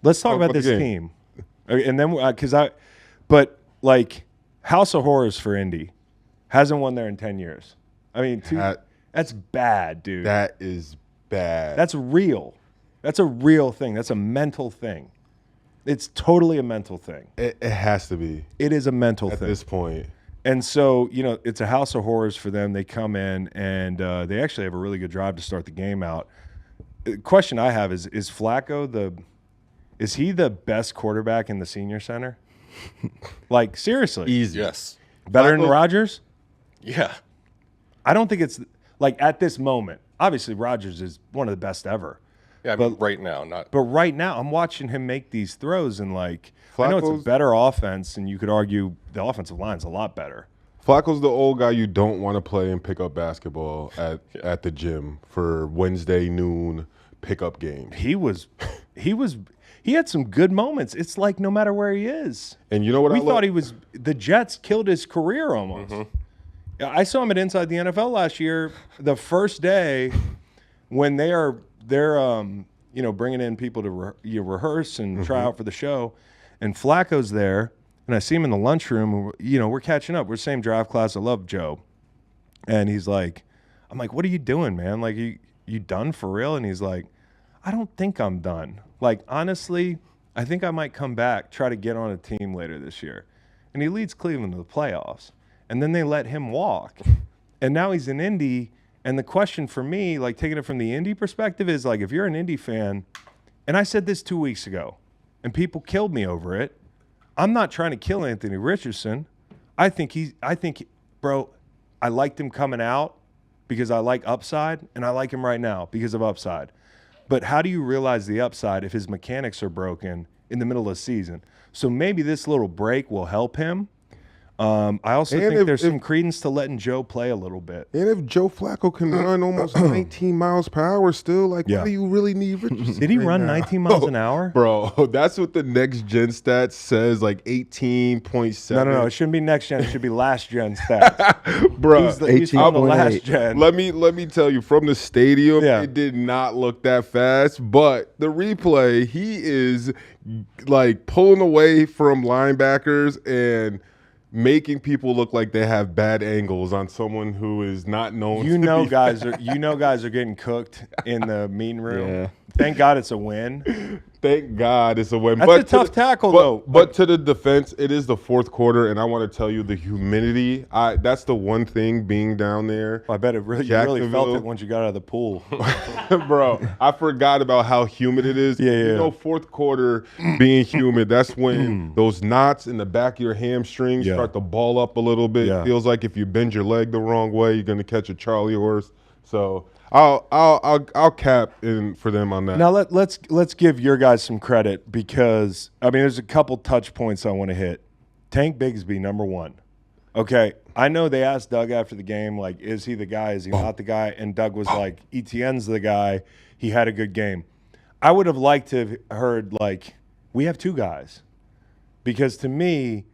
Let's talk about this team. And then, but like, House of Horrors for Indy. Hasn't won there in 10 years. I mean, that's bad, dude. That is bad. That's real. That's a real thing. That's a mental thing. It's totally a mental thing. It has to be. It is a mental thing. At this point. And so, it's a House of Horrors for them. They come in, and they actually have a really good drive to start the game out. The question I have is Flacco is he the best quarterback in the senior center? Like, seriously. Easy. Yes. Better than Rodgers? Yeah. I don't think it's like at this moment. Obviously, Rodgers is one of the best ever. Yeah, but right now, not. But right now, I'm watching him make these throws, and like, I know it's a Flacco's- better offense, and you could argue the offensive line's a lot better. Flacco's the old guy you don't want to play and pick up basketball at the gym for Wednesday noon pickup game. He had some good moments. It's like no matter where he is. And you know what we thought he was – the Jets killed his career almost. Mm-hmm. I saw him at Inside the NFL last year, the first day when they're bringing in people to rehearse and try out for the show, and Flacco's there, and I see him in the lunchroom. We're catching up. We're the same draft class. I love Joe. And he's like, I'm like, what are you doing, man? Like, you done for real? And he's like, I don't think I'm done. Like, honestly, I think I might come back, try to get on a team later this year. And he leads Cleveland to the playoffs. And then they let him walk. And now he's in Indy. And the question for me, like taking it from the Indy perspective, is like, if you're an Indy fan, and I said this 2 weeks ago, and people killed me over it, I'm not trying to kill Anthony Richardson. I think, bro, I liked him coming out because I like upside, and I like him right now because of upside. But how do you realize the upside if his mechanics are broken in the middle of the season? So maybe this little break will help him. I also think there's some credence to letting Joe play a little bit. And if Joe Flacco can run almost 19 miles per hour still, like, why do you really need Richardson? Did he run 19 miles an hour? Bro, that's what the next gen stats says, like 18.7. No. It shouldn't be next gen. It should be last gen stats. Bro, he's on the last gen. Let me tell you, from the stadium, it did not look that fast. But the replay, he is like pulling away from linebackers and making people look like they have bad angles on someone who is not known. Guys are getting cooked in the meeting room. Yeah. Thank God it's a win. Thank God it's a win. That's a tough tackle, though. But to the defense, it is the fourth quarter, and I want to tell you the humidity. That's the one thing being down there. I bet you really felt it once you got out of the pool. Bro, I forgot about how humid it is. Yeah. Fourth quarter being humid, that's when those knots in the back of your hamstrings start to ball up a little bit. Yeah. It feels like if you bend your leg the wrong way, you're going to catch a Charlie horse. So I'll cap in for them on that. Now let's give your guys some credit, because there's a couple touch points I want to hit. Tank Bigsby, number one. Okay, I know they asked Doug after the game, like, is he the guy? Is he not the guy? And Doug was like, ETN's the guy. He had a good game. I would have liked to have heard, like, we have two guys, because to me,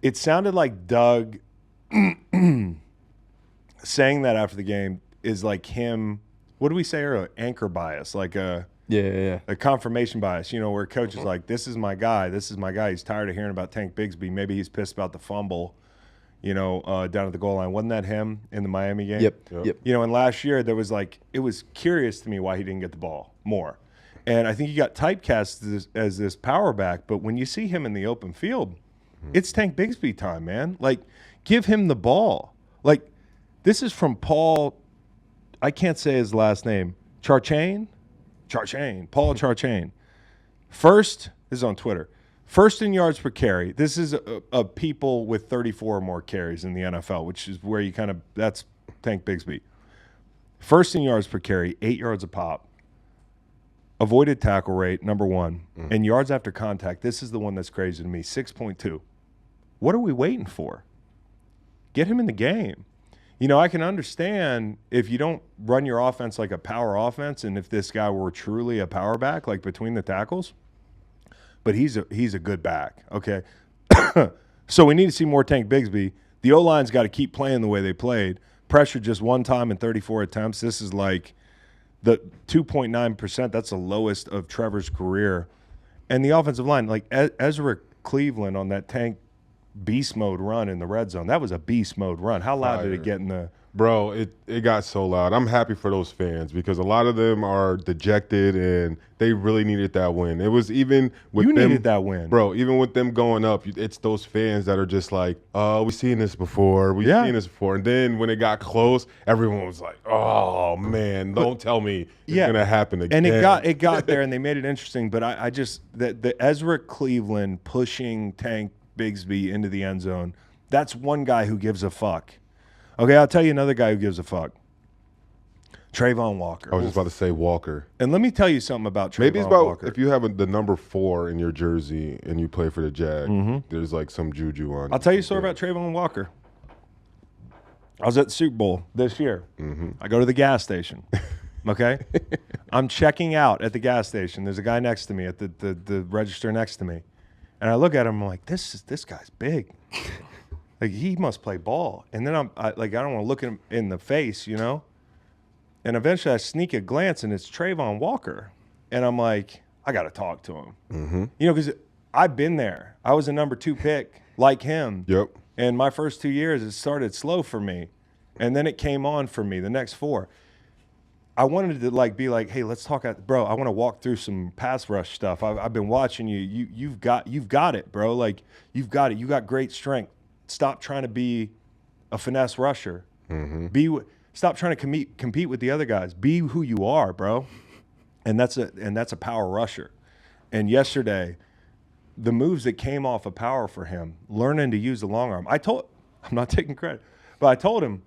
it sounded like Doug saying that after the game is like him. What did we say earlier? Anchor bias, like a confirmation bias. Where coach is like, "This is my guy. This is my guy." He's tired of hearing about Tank Bigsby. Maybe he's pissed about the fumble, down at the goal line. Wasn't that him in the Miami game? Yep. And last year there was it was curious to me why he didn't get the ball more, and I think he got typecast as this power back. But when you see him in the open field, it's Tank Bigsby time, man. Like, give him the ball. Like, this is from Paul. I can't say his last name. Charchain? Paul Charchain. First, this is on Twitter. First in yards per carry. This is a people with 34 or more carries in the NFL, which is where you that's Tank Bigsby. First in yards per carry, 8 yards a pop. Avoided tackle rate, number one. And yards after contact, this is the one that's crazy to me, 6.2. What are we waiting for? Get him in the game. I can understand if you don't run your offense like a power offense, and if this guy were truly a power back, like between the tackles, but he's a good back, okay? So we need to see more Tank Bigsby. The O-line's got to keep playing the way they played. Pressure just one time in 34 attempts. This is like the 2.9%. That's the lowest of Trevor's career. And the offensive line, like Ezra Cleveland on that tank beast mode run in the red zone, that was a beast mode run. How loud did it get in the – Bro, it got so loud. I'm happy for those fans because a lot of them are dejected and they really needed that win. It was even with them. You needed that win. Bro, even with them going up, it's those fans that are just like, we've seen this before. We've seen this before. And then when it got close, everyone was like, oh, man, don't tell me it's going to happen again. And it got there and they made it interesting. But I just – the Ezra Cleveland pushing Tank Bigsby into the end zone, that's one guy who gives a fuck. Okay, I'll tell you another guy who gives a fuck. Travon Walker. I was just about to say Walker. And let me tell you something about Travon Maybe it's about Walker. If you have the number 4 in your jersey and you play for the Jag, there's like some juju on. I'll tell you a story about Travon Walker. I was at the Super Bowl this year. I go to the gas station. Okay? I'm checking out at the gas station. There's a guy next to me at the register next to me. And I look at him, I'm like, this guy's big. Like, he must play ball. And then I don't want to look him in the face, you know? And eventually I sneak a glance, and it's Travon Walker. And I'm like, I got to talk to him. You know, because I've been there. I was a number 2 pick like him. Yep. And my first 2 years, it started slow for me. And then it came on for me the next 4. I wanted to be like, hey, let's talk. Bro, I want to walk through some pass rush stuff. I've been watching you. You've got it, bro. Like, you've got it. You got great strength. Stop trying to be a finesse rusher. Stop trying to compete with the other guys. Be who you are, bro. And that's a power rusher. And yesterday, the moves that came off of power for him, learning to use the long arm. I'm not taking credit, but I told him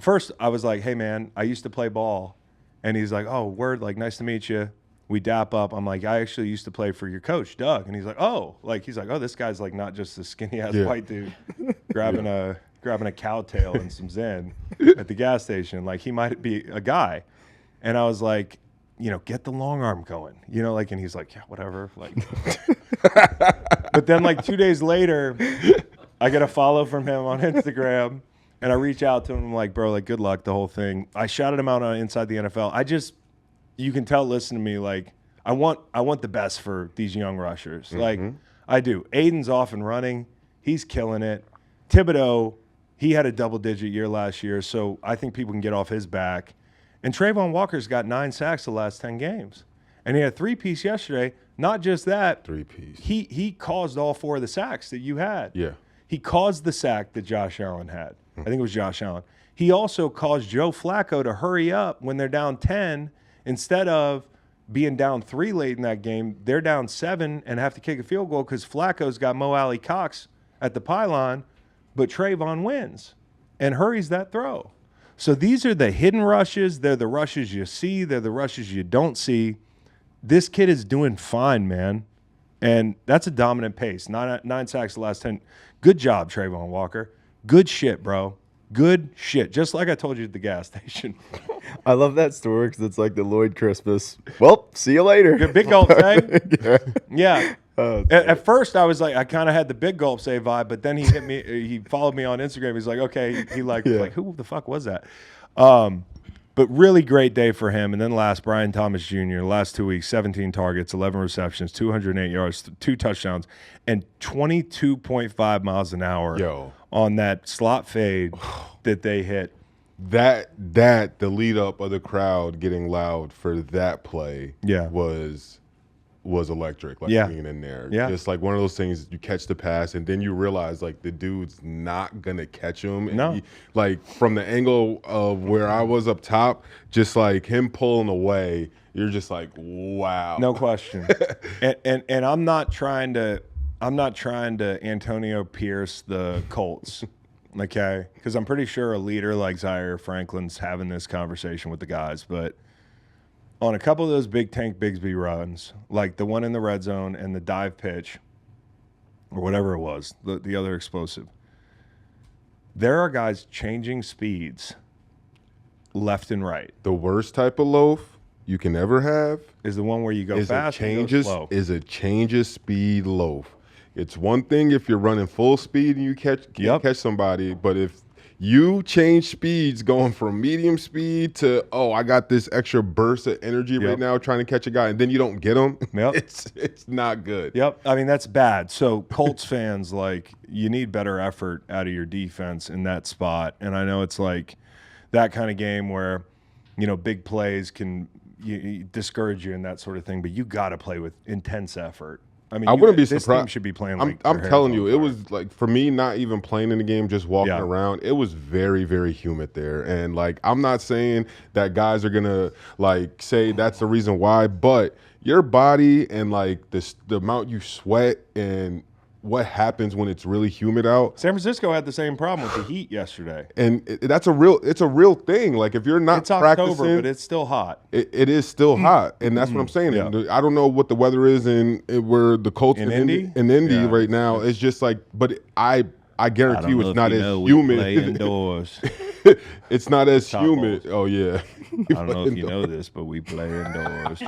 first. I was like, hey man, I used to play ball, and he's like, oh, word, like nice to meet you. We dap up. I'm like, I actually used to play for your coach, Doug. And he's like, oh, this guy's like not just a skinny ass white dude grabbing a cow tail and some Zen at the gas station. Like, he might be a guy. And I was like, you know, get the long arm going, you know, like, and he's like, yeah, whatever. Like, but then like 2 days later, I get a follow from him on Instagram, and I reach out to him. I'm like, bro, like, good luck, the whole thing. I shouted him out on Inside the NFL. You can tell, listen to me, like, I want the best for these young rushers. Like, I do. Aidan's off and running. He's killing it. Thibodeaux, he had a double-digit year last year, so I think people can get off his back. And Travon Walker's got 9 sacks the last 10 games. And he had a 3-piece yesterday. Not just that. 3-piece. He caused all 4 of the sacks that you had. Yeah. He caused the sack that Josh Allen had. I think it was Josh Allen. He also caused Joe Flacco to hurry up when they're down 10. Instead of being down 3 late in that game, they're down 7 and have to kick a field goal because Flacco's got Mo Alley Cox at the pylon, but Travon wins and hurries that throw. So these are the hidden rushes. They're the rushes you see. They're the rushes you don't see. This kid is doing fine, man. And that's a dominant pace. 9 sacks the last 10. Good job, Travon Walker. Good shit, bro. Good shit. Just like I told you at the gas station. I love that story because it's like the Lloyd Christmas. Well, see you later. Good big gulp say. Yeah. At first, I was like, I kind of had the big gulp say vibe, but then he hit me. He followed me on Instagram. He's like, okay. He like who the fuck was that? But really great day for him. And then last, Brian Thomas Jr., the last 2 weeks, 17 targets, 11 receptions, 208 yards, 2 touchdowns, and 22.5 miles an hour on that slot fade that they hit. The lead up of the crowd getting loud for that play was electric, like being in there. Yeah. Just like one of those things, you catch the pass and then you realize like the dude's not going to catch him. And no. Like from the angle of where I was up top, just like him pulling away, you're just like, wow. No question. and I'm not trying to Antonio Pierce the Colts. Okay? Because I'm pretty sure a leader like Zaire Franklin's having this conversation with the guys, but on a couple of those big Tank Bigsby runs, like the one in the red zone and the dive pitch, or whatever it was, the other explosive, there are guys changing speeds left and right. The worst type of loaf you can ever have is the one where you go fast and go slow. Is a change of speed loaf. It's one thing if you're running full speed and you catch somebody, but if you change speeds going from medium speed to, I got this extra burst of energy right now trying to catch a guy, and then you don't get him. Yep. It's not good. Yep. I mean, that's bad. So Colts fans, like, you need better effort out of your defense in that spot. And I know it's like that kind of game where, big plays can discourage you and that sort of thing, but you got to play with intense effort. I mean, I wouldn't be this surprised. Team should be playing like I'm telling you, it was like, for me, not even playing in the game, just walking around, it was very, very humid there. And like, I'm not saying that guys are gonna like say that's the reason why, but your body and like the amount you sweat and what happens when it's really humid out. San Francisco had the same problem with the heat yesterday, and it's a real thing. Like, if you're not practicing, October, but it's still hot. It is still hot, and that's what I'm saying. Yeah. I don't know what the weather is where the Colts in Indy right now. It's just like, but I guarantee you, it's not as humid. We play indoors. It's not as Top humid. balls. Oh yeah. I don't know if you know this, but we play indoors.